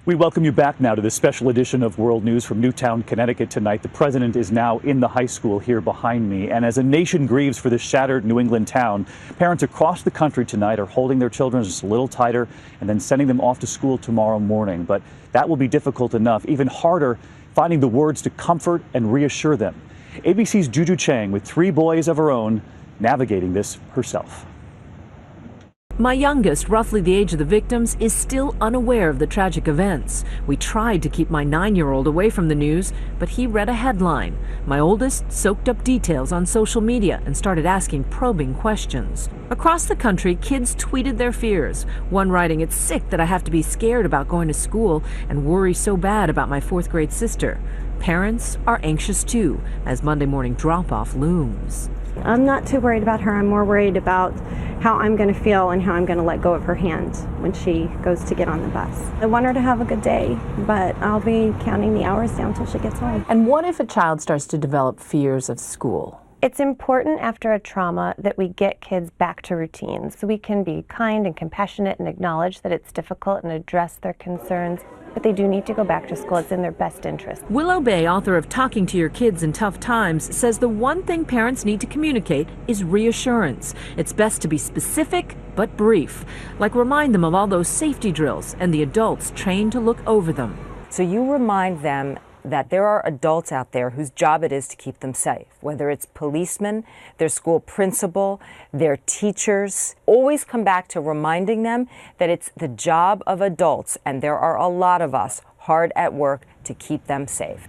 We welcome you back now to this special edition of World News from Newtown, Connecticut tonight. The president is now in the high school here behind me. And as a nation grieves for this shattered New England town, parents across the country tonight are holding their children just a little tighter and then sending them off to school tomorrow morning. But that will be difficult enough. Even harder, finding the words to comfort and reassure them. ABC's Juju Chang, with 3 boys of her own, navigating this herself. My youngest, roughly the age of the victims, is still unaware of the tragic events. We tried to keep my 9-year-old away from the news, but he read a headline. My oldest soaked up details on social media and started asking probing questions. Across the country, kids tweeted their fears. One writing, "It's sick that I have to be scared about going to school and worry so bad about my 4th grade sister." Parents are anxious too, as Monday morning drop-off looms. I'm not too worried about her. I'm more worried about how I'm going to feel and how I'm going to let go of her hand when she goes to get on the bus. I want her to have a good day, but I'll be counting the hours down till she gets home. And what if a child starts to develop fears of school? It's important after a trauma that we get kids back to routines so we can be kind and compassionate and acknowledge that it's difficult and address their concerns. But they do need to go back to school. It's in their best interest. Willow Bay, author of Talking to Your Kids in Tough Times, says the one thing parents need to communicate is reassurance. It's best to be specific but brief, like remind them of all those safety drills and the adults trained to look over them. So you remind them that there are adults out there whose job it is to keep them safe, whether it's policemen, their school principal, their teachers. Always come back to reminding them that it's the job of adults, and there are a lot of us hard at work to keep them safe.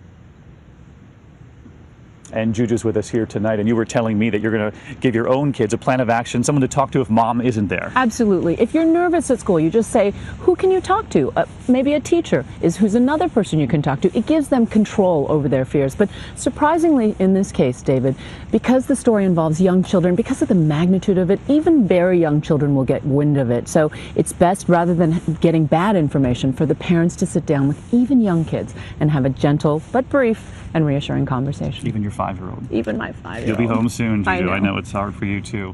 And Juju's with us here tonight, and you were telling me that you're going to give your own kids a plan of action, someone to talk to if mom isn't there. Absolutely. If you're nervous at school, you just say, who can you talk to? Maybe a teacher is who's another person you can talk to. It gives them control over their fears. But surprisingly, in this case, David, because the story involves young children, because of the magnitude of it, even very young children will get wind of it. So it's best, rather than getting bad information, for the parents to sit down with even young kids and have a gentle but brief and reassuring conversation. Even your 5-year-old. Even my 5-year-old. You'll be home soon, Juju. I know it's hard for you too.